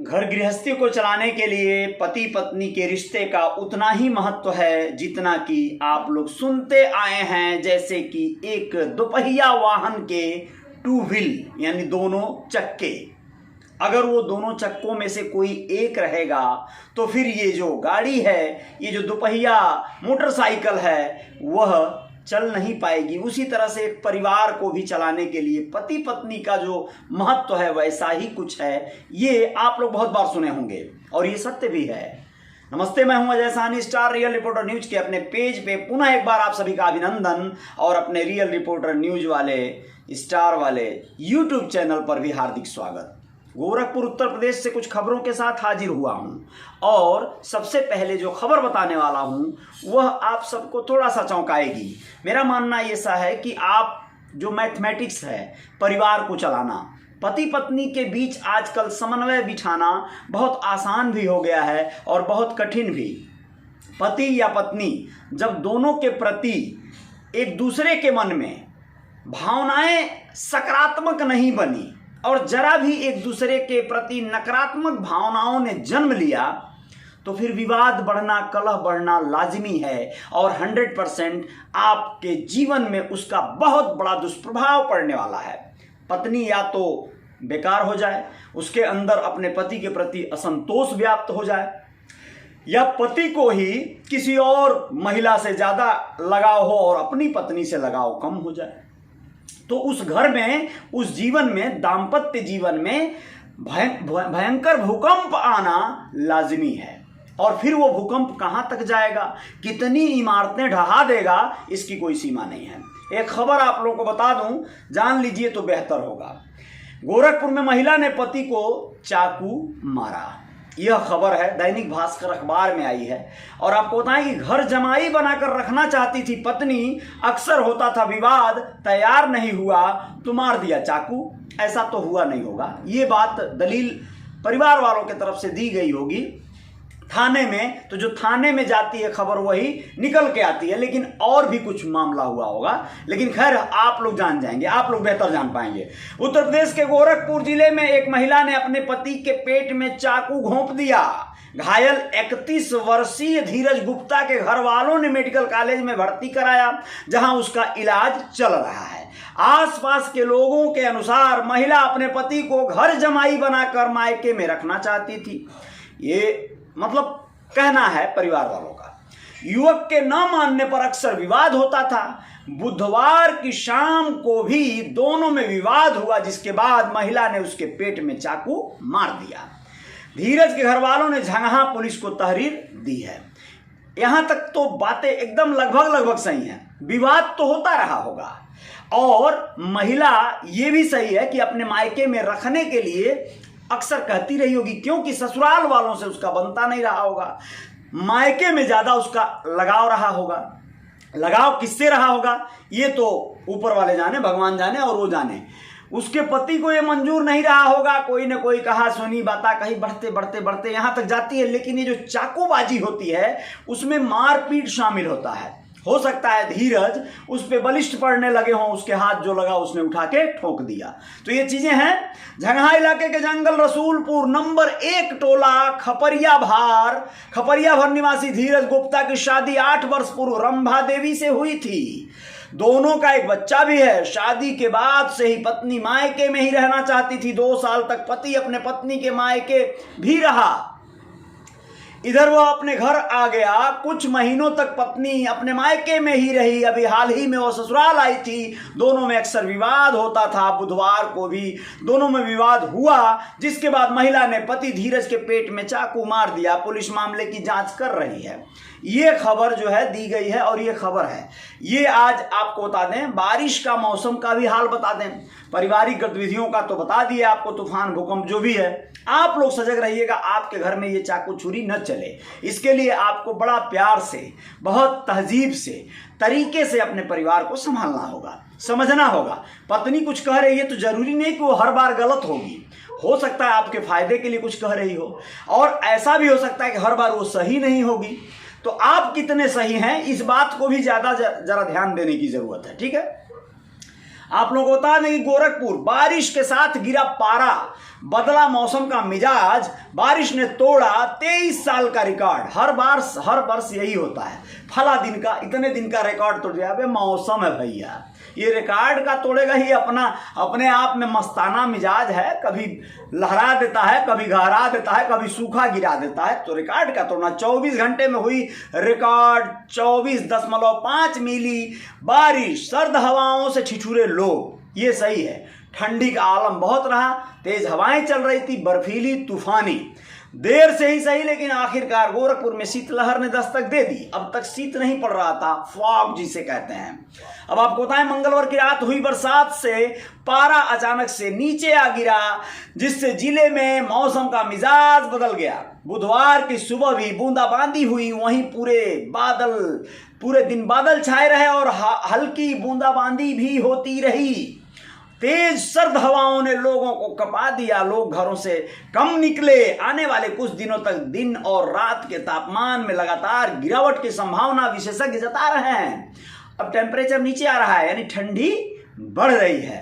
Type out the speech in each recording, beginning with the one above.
घर गृहस्थी को चलाने के लिए पति पत्नी के रिश्ते का उतना ही महत्व है जितना कि आप लोग सुनते आए हैं, जैसे कि एक दोपहिया वाहन के टू व्हील यानी दोनों चक्के। अगर वो दोनों चक्कों में से कोई एक रहेगा तो फिर ये जो गाड़ी है, ये जो दोपहिया मोटरसाइकिल है, वह चल नहीं पाएगी। उसी तरह से एक परिवार को भी चलाने के लिए पति पत्नी का जो महत्व है वैसा ही कुछ है। ये आप लोग बहुत बार सुने होंगे और ये सत्य भी है। नमस्ते, मैं हूं Ajay Sahni, star real reporter news के अपने पेज पे पुनः एक बार आप सभी का अभिनंदन और अपने रियल रिपोर्टर न्यूज वाले स्टार वाले यूट्यूब चैनल पर भी हार्दिक स्वागत। गोरखपुर उत्तर प्रदेश से कुछ खबरों के साथ हाजिर हुआ हूं और सबसे पहले जो खबर बताने वाला हूं वह आप सबको थोड़ा सा चौंकाएगी। मेरा मानना ऐसा है कि आप जो मैथमेटिक्स है, परिवार को चलाना, पति पत्नी के बीच आजकल समन्वय बिठाना बहुत आसान भी हो गया है और बहुत कठिन भी। पति या पत्नी जब दोनों के प्रति एक दूसरे के मन में भावनाएं सकारात्मक नहीं बनी और जरा भी एक दूसरे के प्रति नकारात्मक भावनाओं ने जन्म लिया तो फिर विवाद बढ़ना, कलह बढ़ना लाजिमी है और 100% आपके जीवन में उसका बहुत बड़ा दुष्प्रभाव पड़ने वाला है। पत्नी या तो बेकार हो जाए, उसके अंदर अपने पति के प्रति असंतोष व्याप्त हो जाए, या पति को ही किसी और महिला से ज़्यादा लगाव हो और अपनी पत्नी से लगाव कम हो जाए, तो उस घर में, उस जीवन में, दाम्पत्य जीवन में भयंकर भूकंप आना लाजिमी है। और फिर वो भूकंप कहाँ तक जाएगा, कितनी इमारतें ढहा देगा, इसकी कोई सीमा नहीं है। एक खबर आप लोगों को बता दूं, जान लीजिए तो बेहतर होगा। गोरखपुर में महिला ने पति को चाकू मारा। यह खबर है दैनिक भास्कर अखबार में आई है और आपको बताएं कि घर जमाई बनाकर रखना चाहती थी पत्नी, अक्सर होता था विवाद, तैयार नहीं हुआ तो मार दिया चाकू। ऐसा तो हुआ नहीं होगा, ये बात दलील परिवार वालों की तरफ से दी गई होगी थाने में, तो जो थाने में जाती है खबर वही निकल के आती है, लेकिन और भी कुछ मामला हुआ होगा। लेकिन खैर आप लोग जान जाएंगे, आप लोग बेहतर जान पाएंगे। उत्तर प्रदेश के गोरखपुर जिले में एक महिला ने अपने पति के पेट में चाकू घोंप दिया। घायल 31 वर्षीय धीरज गुप्ता के घर वालों ने मेडिकल कॉलेज में भर्ती कराया, जहां उसका इलाज चल रहा है। आसपास के लोगों के अनुसार महिला अपने पति को घर जमाई बनाकर मायके में रखना चाहती थी। ये मतलब कहना है परिवार वालों का। युवक के न मानने पर अक्सर विवाद होता था। बुधवार की शाम को भी दोनों में विवाद हुआ, जिसके बाद महिला ने उसके पेट में चाकू मार दिया। धीरज के घर वालों ने झंगहा पुलिस को तहरीर दी है। यहां तक तो बातें एकदम लगभग सही हैं। विवाद तो होता रहा होगा और महिला ये भी सही है कि अपने मायके में रखने के लिए अक्सर कहती रही होगी, क्योंकि ससुराल वालों से उसका बनता नहीं रहा होगा, मायके में ज्यादा उसका लगाव रहा होगा। लगाव किससे रहा होगा ये तो ऊपर वाले जाने, भगवान जाने और वो जाने। उसके पति को ये मंजूर नहीं रहा होगा, कोई न कोई कहा सुनी बाता कहीं बढ़ते यहां तक जाती है। लेकिन ये जो चाकूबाजी होती है उसमें मारपीट शामिल होता है। हो सकता है धीरज उस पे बलिष्ठ पड़ने लगे हों, उसके हाथ जो लगा उसने उठा के ठोक दिया। तो ये चीजें हैं। झंगहा इलाके के जंगल रसूलपुर नंबर 1 टोला खपरिया भर निवासी धीरज गुप्ता की शादी 8 वर्ष पूर्व रंभा देवी से हुई थी। दोनों का एक बच्चा भी है। शादी के बाद से ही पत्नी मायके में ही रहना चाहती थी। 2 साल तक पति अपने पत्नी के मायके भी रहा। इधर वह अपने घर आ गया। कुछ महीनों तक पत्नी अपने मायके में ही रही। अभी हाल ही में वह ससुराल आई थी। दोनों में अक्सर विवाद होता था। बुधवार को भी दोनों में विवाद हुआ, जिसके बाद महिला ने पति धीरज के पेट में चाकू मार दिया। पुलिस मामले की जांच कर रही है। ये खबर जो है दी गई है और ये खबर है, ये आज आपको बता दें, बारिश का मौसम का भी हाल बता दें, पारिवारिक गतिविधियों का तो बता दिए आपको, तूफान भूकंप जो भी है। आप लोग सजग रहिएगा, आपके घर में ये चाकू छुरी न चले। इसके लिए आपको बड़ा प्यार से, बहुत तहजीब से, तरीके से अपने परिवार को संभालना होगा, समझना होगा। पत्नी कुछ कह रही है तो जरूरी नहीं कि वो हर बार गलत होगी। हो सकता है आपके फायदे के लिए कुछ कह रही हो और ऐसा भी हो सकता है कि हर बार वो सही नहीं होगी। तो आप कितने सही हैं, इस बात को भी ज्यादा जरा ध्यान देने की जरूरत है। ठीक है, आप लोगों को बता दें कि गोरखपुर बारिश के साथ गिरा पारा, बदला मौसम का मिजाज, बारिश ने तोड़ा 23 साल का रिकॉर्ड। हर वर्ष यही होता है, फला दिन का इतने दिन का रिकॉर्ड तोड़ दिया। अबे मौसम है भैया, ये रिकॉर्ड का तोड़ेगा ही, अपने आप में मस्ताना मिजाज है, कभी लहरा देता है, कभी गहरा देता है, कभी सूखा गिरा देता है। तो रिकॉर्ड का तोड़ना। 24 घंटे में हुई रिकॉर्ड 24.5 मिली बारिश, सर्द हवाओं से ठिठुरे लोग, ये सही है। ठंडी का आलम बहुत रहा, तेज हवाएं चल रही थी, बर्फीली तूफानी, देर से ही सही लेकिन आखिरकार गोरखपुर में शीतलहर ने दस्तक दे दी। अब तक शीत नहीं पड़ रहा था, फॉग जिसे कहते हैं। अब आपको बताएं, मंगलवार की रात हुई बरसात से पारा अचानक से नीचे आ गिरा, जिससे जिले में मौसम का मिजाज बदल गया। बुधवार की सुबह भी बूंदाबांदी हुई, वहीं पूरे दिन बादल छाए रहे और हल्की बूंदाबांदी भी होती रही। तेज सर्द हवाओं ने लोगों को कपा दिया, लोग घरों से कम निकले। आने वाले कुछ दिनों तक दिन और रात के तापमान में लगातार गिरावट की संभावना विशेषज्ञ जता रहे हैं। अब टेम्परेचर नीचे आ रहा है, यानी ठंडी बढ़ रही है।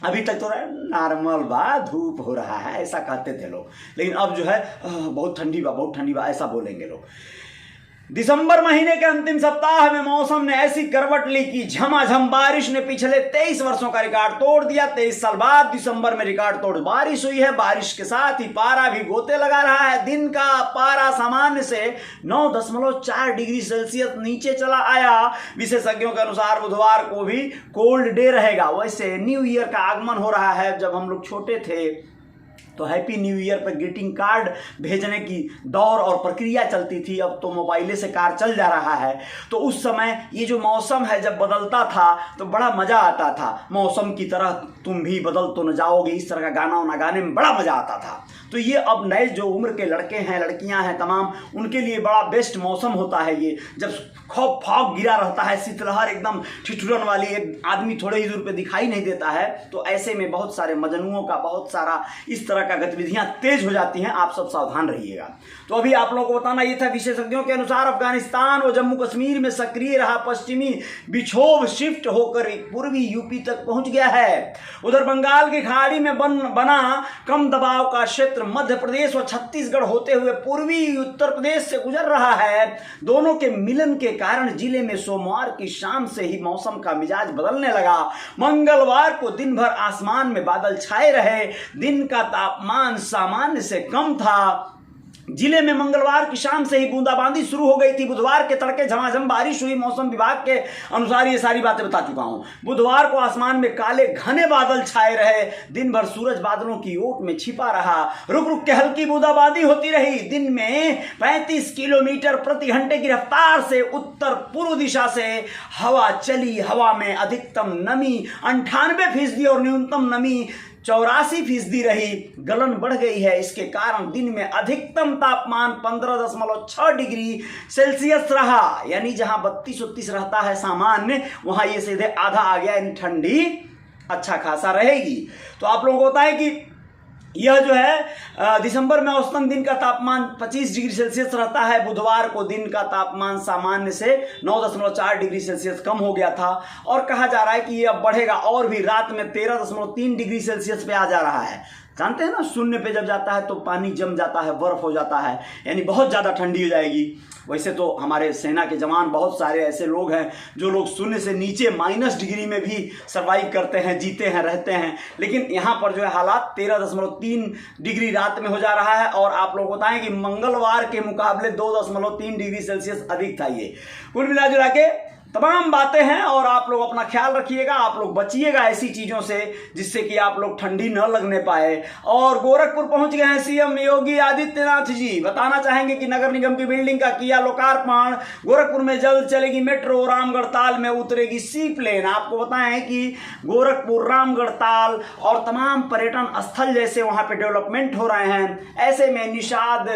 अभी तक तो नॉर्मल बा, धूप हो रहा है ऐसा कहते थे लोग, लेकिन अब जो है बहुत ठंडी बा ऐसा बोलेंगे लोग। दिसंबर महीने के अंतिम सप्ताह में मौसम ने ऐसी करवट ली कि झमाझम बारिश ने पिछले 23 वर्षों का रिकॉर्ड तोड़ दिया। 23 साल बाद दिसंबर में रिकॉर्ड तोड़ बारिश हुई है। बारिश के साथ ही पारा भी गोते लगा रहा है। दिन का पारा सामान्य से 9.4 डिग्री सेल्सियस नीचे चला आया। विशेषज्ञों के अनुसार बुधवार को भी कोल्ड डे रहेगा। वैसे न्यू ईयर का आगमन हो रहा है। जब हम लोग छोटे थे तो हैप्पी न्यू ईयर पर ग्रीटिंग कार्ड भेजने की दौर और प्रक्रिया चलती थी। अब तो मोबाइले से कार्ड चल जा रहा है। तो उस समय ये जो मौसम है जब बदलता था तो बड़ा मजा आता था। मौसम की तरह तुम भी बदल तो न जाओगे, इस तरह का गाना गाने में बड़ा मजा आता था। तो ये अब नए जो उम्र के लड़के हैं लड़कियां हैं तमाम, उनके लिए बड़ा बेस्ट मौसम होता है ये, जब खूब फॉग गिरा रहता है, शीतलहर एकदम ठिठुरन वाली, एक आदमी थोड़े ही दूर पे दिखाई नहीं देता है। तो ऐसे में बहुत सारे मजनुओं का बहुत सारा इस तरह का गतिविधियां तेज हो जाती हैं। आप सब सावधान रहिएगा। तो अभी आप लोगों को बताना ये था, विशेषज्ञों के अनुसार अफगानिस्तान और जम्मू कश्मीर में सक्रिय रहा पश्चिमी विक्षोभ शिफ्ट होकर पूर्वी यूपी तक पहुंच गया है। उधर बंगाल की खाड़ी में बना कम दबाव का क्षेत्र मध्य प्रदेश और छत्तीसगढ़ होते हुए पूर्वी उत्तर प्रदेश से गुजर रहा है। दोनों के मिलन के कारण जिले में सोमवार की शाम से ही मौसम का मिजाज बदलने लगा। मंगलवार को दिन भर आसमान में बादल छाए रहे। दिन का तापमान सामान्य से कम था। जिले में मंगलवार की शाम से ही बूंदाबांदी शुरू हो गई थी। बुधवार के तड़के झमाझम बारिश हुई। मौसम विभाग के अनुसार ये सारी बातें बता चुका हूं। बुधवार को आसमान में काले घने बादल छाए रहे। दिन भर सूरज बादलों की ओट में छिपा रहा। रुक रुक के हल्की बूंदाबांदी होती रही। दिन में 35 किलोमीटर प्रति घंटे की रफ्तार से उत्तर पूर्व दिशा से हवा चली। हवा में अधिकतम नमी 98% और न्यूनतम नमी 84% रही। गलन बढ़ गई है। इसके कारण दिन में अधिकतम तापमान 15.6 डिग्री सेल्सियस रहा। यानी जहां 32-33 रहता है सामान्य, वहां ये सीधे आधा आ गया, यानी ठंडी अच्छा खासा रहेगी। तो आप लोगों को होता है कि यह जो है दिसंबर में औसतन दिन का तापमान 25 डिग्री सेल्सियस रहता है। बुधवार को दिन का तापमान सामान्य से 9.4 डिग्री सेल्सियस कम हो गया था और कहा जा रहा है कि ये अब बढ़ेगा और भी। रात में 13.3 डिग्री सेल्सियस पे आ जा रहा है। जानते हैं ना, शून्य पे जब जाता है तो पानी जम जाता है, बर्फ हो जाता है, यानी बहुत ज़्यादा ठंडी हो जाएगी। वैसे तो हमारे सेना के जवान बहुत सारे ऐसे लोग हैं जो लोग शून्य से नीचे -डिग्री में भी सर्वाइव करते हैं, जीते हैं, रहते हैं। लेकिन यहाँ पर जो है हालात 13.3 डिग्री रात में हो जा रहा है। और आप लोग बताएं कि मंगलवार के मुकाबले 2.3 डिग्री सेल्सियस अधिक था। ये कुल मिला जुला के तमाम बातें हैं। और आप लोग अपना ख्याल रखिएगा, आप लोग बचिएगा ऐसी चीज़ों से जिससे कि आप लोग ठंडी न लगने पाए। और गोरखपुर पहुंच गए हैं सीएम योगी आदित्यनाथ जी। बताना चाहेंगे कि नगर निगम की बिल्डिंग का किया लोकार्पण। गोरखपुर में जल्द चलेगी मेट्रो। रामगढ़ ताल में उतरेगी सी प्लेन। आपको बताएं कि गोरखपुर, रामगढ़ ताल और तमाम पर्यटन स्थल जैसे वहाँ पे डेवलपमेंट हो रहे हैं। ऐसे में निषाद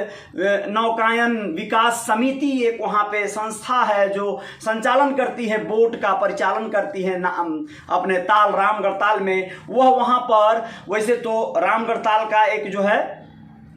नौकायन विकास समिति एक वहाँ पे संस्था है जो संचालन करती है, बोट का परिचालन करती है अपने ताल रामगढ़ ताल में। वह वहां पर, वैसे तो रामगढ़ ताल का एक जो है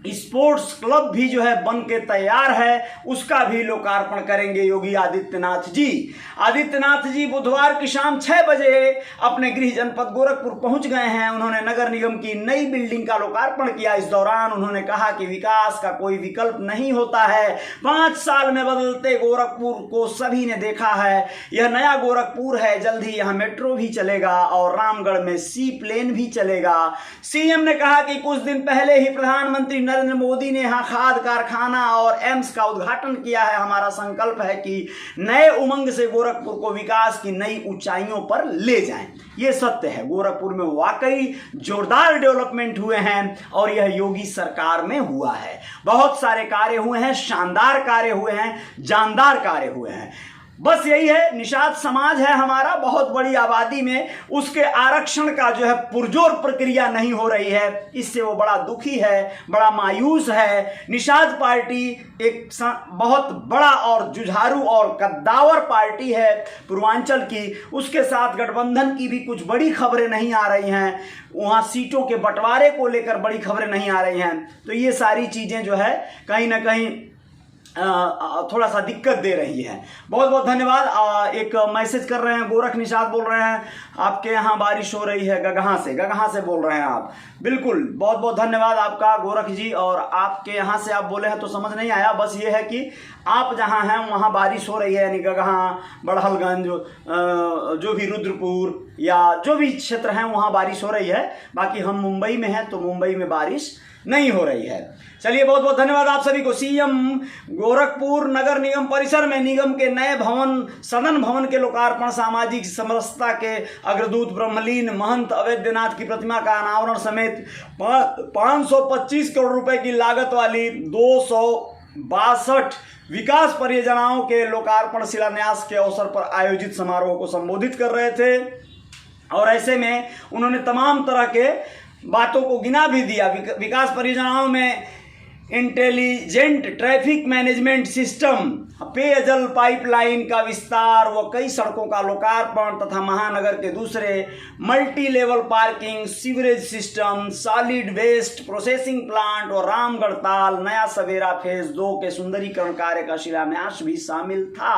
स्पोर्ट्स क्लब भी जो है बन के तैयार है, उसका भी लोकार्पण करेंगे योगी आदित्यनाथ जी। आदित्यनाथ जी बुधवार की शाम 6 बजे अपने गृह जनपद गोरखपुर पहुंच गए हैं। उन्होंने नगर निगम की नई बिल्डिंग का लोकार्पण किया। इस दौरान उन्होंने कहा कि विकास का कोई विकल्प नहीं होता है। 5 साल में बदलते गोरखपुर को सभी ने देखा है। यह नया गोरखपुर है। जल्द ही यहां मेट्रो भी चलेगा और रामगढ़ में सी प्लेन भी चलेगा। सीएम ने कहा कि कुछ दिन पहले ही प्रधानमंत्री नरेंद्र मोदी ने यहां खाद कारखाना और एम्स का उद्घाटन किया है। हमारा संकल्प है कि नए उमंग से गोरखपुर को विकास की नई ऊंचाइयों पर ले जाएं। यह सत्य है, गोरखपुर में वाकई जोरदार डेवलपमेंट हुए हैं और यह योगी सरकार में हुआ है। बहुत सारे कार्य हुए हैं, शानदार कार्य हुए हैं, जानदार कार्य हुए हैं। बस यही है, निषाद समाज है हमारा, बहुत बड़ी आबादी में उसके आरक्षण का जो है पुरजोर प्रक्रिया नहीं हो रही है। इससे वो बड़ा दुखी है, बड़ा मायूस है। निषाद पार्टी एक बहुत बड़ा और जुझारू और कद्दावर पार्टी है पूर्वांचल की। उसके साथ गठबंधन की भी कुछ बड़ी खबरें नहीं आ रही हैं, वहाँ सीटों के बंटवारे को लेकर बड़ी खबरें नहीं आ रही हैं। तो ये सारी चीज़ें जो है कहीं ना कहीं थोड़ा सा दिक्कत दे रही है। बहुत बहुत धन्यवाद। एक मैसेज कर रहे हैं, गोरख निषाद बोल रहे हैं आपके यहाँ बारिश हो रही है, गगहाँ से बोल रहे हैं आप। बिल्कुल, बहुत बहुत धन्यवाद आपका गोरख जी। और आपके यहाँ से आप बोले हैं तो समझ नहीं आया, बस ये है कि आप जहाँ हैं वहाँ बारिश हो रही है, यानी गगहाँ, बड़हलगंज, जो भी रुद्रपुर या जो भी क्षेत्र हैं वहाँ बारिश हो रही है। बाकी हम मुंबई में हैं तो मुंबई में बारिश नहीं हो रही है। चलिए, बहुत बहुत धन्यवाद आप सभी को। सीएम गोरखपुर नगर निगम परिसर में निगम के नए भवन, सदन भवन के लोकार्पण, सामाजिक समरसता के अग्रदूत ब्रह्मलीन महंत अवैधनाथ की प्रतिमा का अनावरण समेत 525 करोड़ रुपए की लागत वाली 262 विकास परियोजनाओं के लोकार्पण शिलान्यास के अवसर पर आयोजित समारोह को संबोधित कर रहे थे। और ऐसे में उन्होंने तमाम तरह के बातों को गिना भी दिया। विकास परियोजनाओं में इंटेलिजेंट ट्रैफिक मैनेजमेंट सिस्टम, पेयजल पाइपलाइन का विस्तार व कई सड़कों का लोकार्पण तथा महानगर के दूसरे multi level parking, sewerage system, solid waste processing plant और रामगढ़ ताल नया सवेरा फेज 2 के सुंदरीकरण कार्य का शिलान्यास भी शामिल था।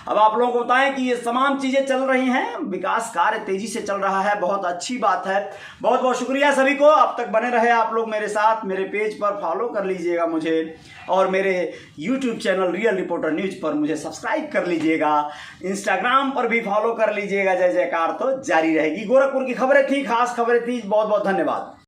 अब आप लोगों को बताएं कि ये तमाम चीजें चल रही हैं, विकास कार्य तेजी से चल रहा है, बहुत अच्छी बात है। बहुत बहुत शुक्रिया सभी को। अब तक बने रहे आप लोग मेरे साथ। मेरे पेज पर फॉलो कर लीजिएगा मुझे, और मेरे YouTube channel real reporter news पर मुझे सब्सक्राइब कर लीजिएगा। इंस्टाग्राम पर भी फॉलो कर लीजिएगा। जय जयकार तो जारी रहेगी। गोरखपुर की खबरें थी, खास खबरें थी। बहुत बहुत धन्यवाद।